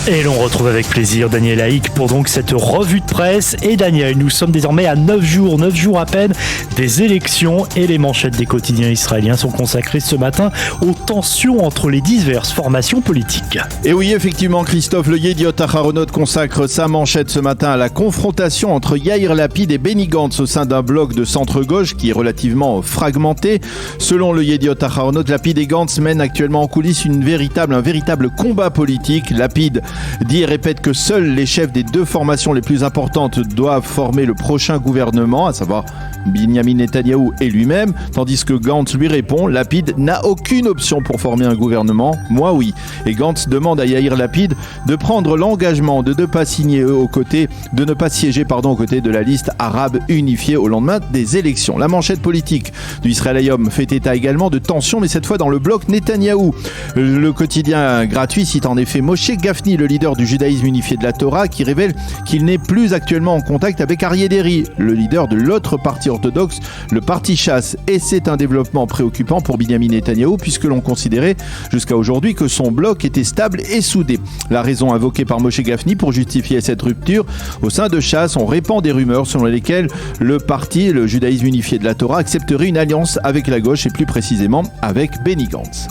Et l'on retrouve avec plaisir Daniel Haïk pour donc cette revue de presse. Et Daniel, nous sommes désormais à 9 jours à peine des élections et les manchettes des quotidiens israéliens sont consacrées ce matin aux tensions entre les diverses formations politiques. Et oui, effectivement, Christophe, le Yediot Aharonot consacre sa manchette ce matin à la confrontation entre Yair Lapid et Benny Gantz au sein d'un bloc de centre-gauche qui est relativement fragmenté. Selon le Yediot Aharonot, Lapid et Gantz mènent actuellement en coulisses un véritable combat politique. Lapid dit et répète que seuls les chefs des deux formations les plus importantes doivent former le prochain gouvernement, à savoir Binyamin Netanyahou et lui-même, tandis que Gantz lui répond: Lapid n'a aucune option pour former un gouvernement, moi oui. Et Gantz demande à Yair Lapid de prendre l'engagement de ne pas siéger aux côtés de la liste arabe unifiée au lendemain des élections. La manchette politique du Israël Hayom fait état également de tensions, mais cette fois dans le bloc Netanyahou. Le quotidien gratuit cite en effet Moshe Gafni, le leader du judaïsme unifié de la Torah, qui révèle qu'il n'est plus actuellement en contact avec Aryeh Deri, le leader de l'autre parti orthodoxe, le parti Chasse. Et c'est un développement préoccupant pour Binyamin Netanyahou, puisque l'on considérait jusqu'à aujourd'hui que son bloc était stable et soudé. La raison invoquée par Moshe Gafni pour justifier cette rupture au sein de Chasse, on répand des rumeurs selon lesquelles le parti, le judaïsme unifié de la Torah, accepterait une alliance avec la gauche et plus précisément avec Benny Gantz.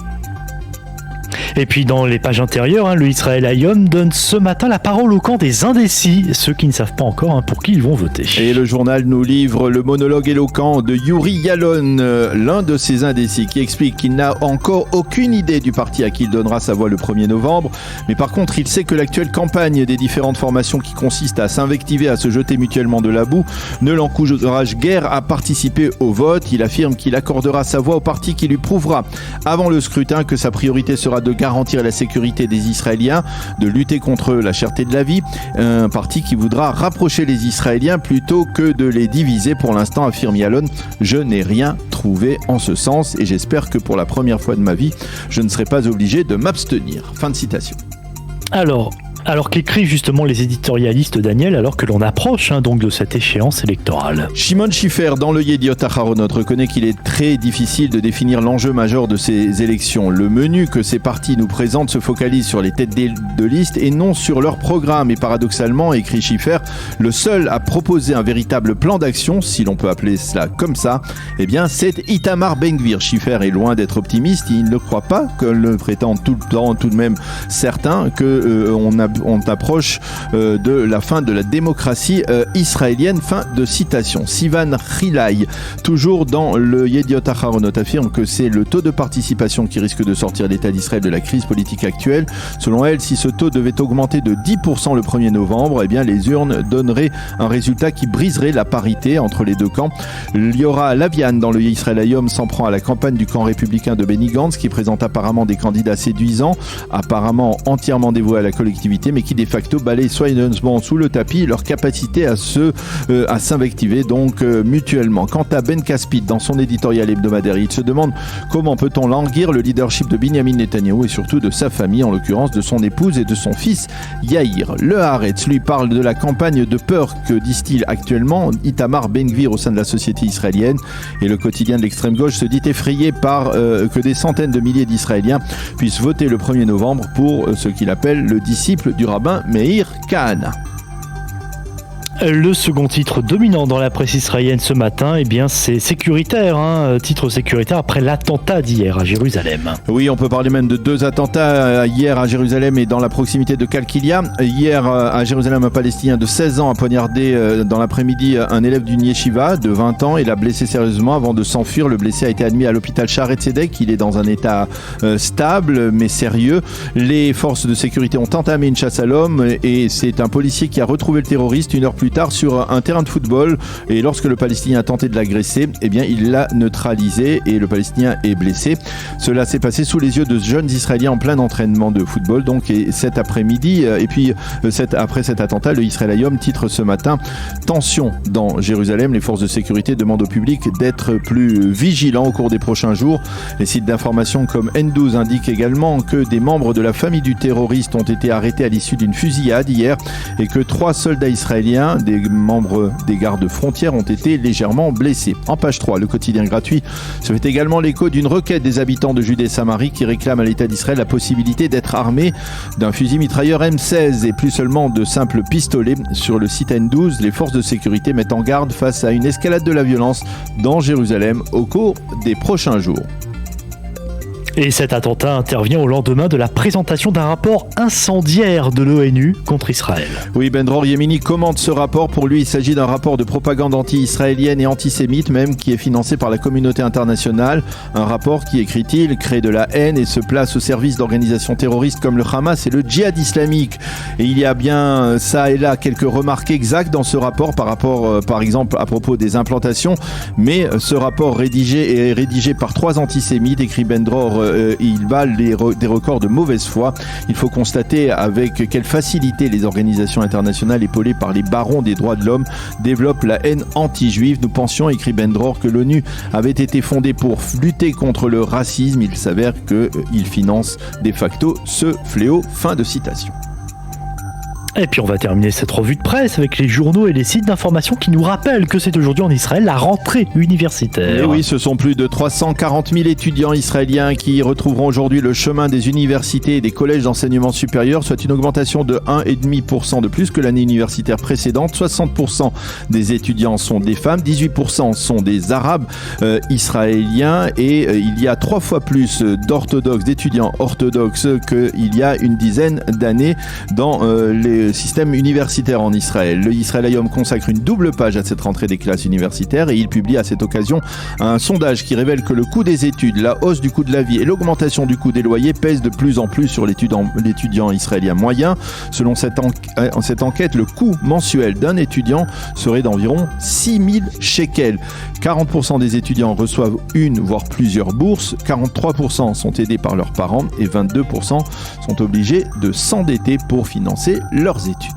Et puis dans les pages intérieures, le Israël Hayom donne ce matin la parole au camp des indécis, ceux qui ne savent pas encore pour qui ils vont voter. Et le journal nous livre le monologue éloquent de Yuri Yalon, l'un de ces indécis, qui explique qu'il n'a encore aucune idée du parti à qui il donnera sa voix le 1er novembre. Mais par contre, il sait que l'actuelle campagne des différentes formations qui consiste à s'invectiver, à se jeter mutuellement de la boue, ne l'encourage guère à participer au vote. Il affirme qu'il accordera sa voix au parti qui lui prouvera avant le scrutin que sa priorité sera de garantir la sécurité des Israéliens, de lutter contre la cherté de la vie, un parti qui voudra rapprocher les Israéliens plutôt que de les diviser. Pour l'instant, affirme Yalon, je n'ai rien trouvé en ce sens et j'espère que pour la première fois de ma vie, je ne serai pas obligé de m'abstenir. Fin de citation. Alors qu'écrivent justement les éditorialistes, Daniel, alors que l'on approche donc de cette échéance électorale. Shimon Shifer, dans le Yediot Aharonot, reconnaît qu'il est très difficile de définir l'enjeu majeur de ces élections. Le menu que ces partis nous présentent se focalise sur les têtes de liste et non sur leur programme. Et paradoxalement, écrit Shifer, le seul à proposer un véritable plan d'action, si l'on peut appeler cela comme ça, c'est Itamar Ben-Gvir. Shifer est loin d'être optimiste, il ne croit pas, comme le prétendent tout le temps tout de même certains, on approche de la fin de la démocratie israélienne. Fin de citation. Sivan Chilai, toujours dans le Yediot Aharonot, affirme que c'est le taux de participation qui risque de sortir l'État d'Israël de la crise politique actuelle. Selon elle, si ce taux devait augmenter de 10% le 1er novembre, les urnes donneraient un résultat qui briserait la parité entre les deux camps. Liora Lavian, dans le Israël Hayom, s'en prend à la campagne du camp républicain de Benny Gantz, qui présente apparemment des candidats séduisants, apparemment entièrement dévoués à la collectivité, mais qui de facto balayent soigneusement sous le tapis leur capacité à s'invectiver mutuellement. Quant à Ben Caspid, dans son éditorial hebdomadaire, il se demande comment peut-on languir le leadership de Binyamin Netanyahou et surtout de sa famille, en l'occurrence de son épouse et de son fils Yair. Le Haaretz lui parle de la campagne de peur que distille actuellement Itamar Ben-Gvir au sein de la société israélienne, et le quotidien de l'extrême gauche se dit effrayé par que des centaines de milliers d'Israéliens puissent voter le 1er novembre pour ce qu'il appelle le disciple du rabbin Meir Kahana. Le second titre dominant dans la presse israélienne ce matin, c'est sécuritaire, titre sécuritaire après l'attentat d'hier à Jérusalem. Oui, on peut parler même de deux attentats hier à Jérusalem et dans la proximité de Kalkilia. Hier à Jérusalem, un Palestinien de 16 ans a poignardé dans l'après-midi un élève d'une yeshiva de 20 ans et l'a blessé sérieusement avant de s'enfuir. Le blessé a été admis à l'hôpital Shaare Tzedek. Il est dans un état stable mais sérieux. Les forces de sécurité ont entamé une chasse à l'homme et c'est un policier qui a retrouvé le terroriste une heure plus tard sur un terrain de football, et lorsque le Palestinien a tenté de l'agresser, il l'a neutralisé et le Palestinien est blessé. Cela s'est passé sous les yeux de jeunes Israéliens en plein entraînement de football. Et cet après-midi, après cet attentat, le Israël Hayom titre ce matin tension dans Jérusalem. Les forces de sécurité demandent au public d'être plus vigilants au cours des prochains jours. Les sites d'information comme N12 indiquent également que des membres de la famille du terroriste ont été arrêtés à l'issue d'une fusillade hier et que 3 soldats israéliens L'un des membres des gardes-frontières ont été légèrement blessés. En page 3, le quotidien gratuit se fait également l'écho d'une requête des habitants de Judée-Samarie qui réclament à l'État d'Israël la possibilité d'être armé d'un fusil mitrailleur M16 et plus seulement de simples pistolets. Sur le site N12, les forces de sécurité mettent en garde face à une escalade de la violence dans Jérusalem au cours des prochains jours. Et cet attentat intervient au lendemain de la présentation d'un rapport incendiaire de l'ONU contre Israël. Oui, Ben Dror Yemini commente ce rapport. Pour lui, il s'agit d'un rapport de propagande anti-israélienne et antisémite même qui est financé par la communauté internationale. Un rapport qui, écrit-il, crée de la haine et se place au service d'organisations terroristes comme le Hamas et le djihad islamique. Et il y a bien ça et là quelques remarques exactes dans ce rapport par exemple, à propos des implantations. Mais ce rapport est rédigé par 3 antisémites, écrit Ben Dror. Il bat des records de mauvaise foi. Il faut constater avec quelle facilité les organisations internationales épaulées par les barons des droits de l'homme développent la haine anti-juive. Nous pensions, écrit Ben Dror, que l'ONU avait été fondée pour lutter contre le racisme. Il s'avère qu'il finance de facto ce fléau. Fin de citation. Et puis on va terminer cette revue de presse avec les journaux et les sites d'information qui nous rappellent que c'est aujourd'hui en Israël la rentrée universitaire. Et oui, ce sont plus de 340 000 étudiants israéliens qui retrouveront aujourd'hui le chemin des universités et des collèges d'enseignement supérieur, soit une augmentation de 1,5% de plus que l'année universitaire précédente. 60% des étudiants sont des femmes, 18% sont des arabes israéliens et il y a 3 fois plus d'étudiants orthodoxes qu'il y a une dizaine d'années dans les système universitaire en Israël. Le Israël Hayom consacre une double page à cette rentrée des classes universitaires et il publie à cette occasion un sondage qui révèle que le coût des études, la hausse du coût de la vie et l'augmentation du coût des loyers pèsent de plus en plus sur l'étudiant israélien moyen. Selon cette enquête, le coût mensuel d'un étudiant serait d'environ 6 000 shekels. 40% des étudiants reçoivent une voire plusieurs bourses, 43% sont aidés par leurs parents et 22% sont obligés de s'endetter pour financer leurs études.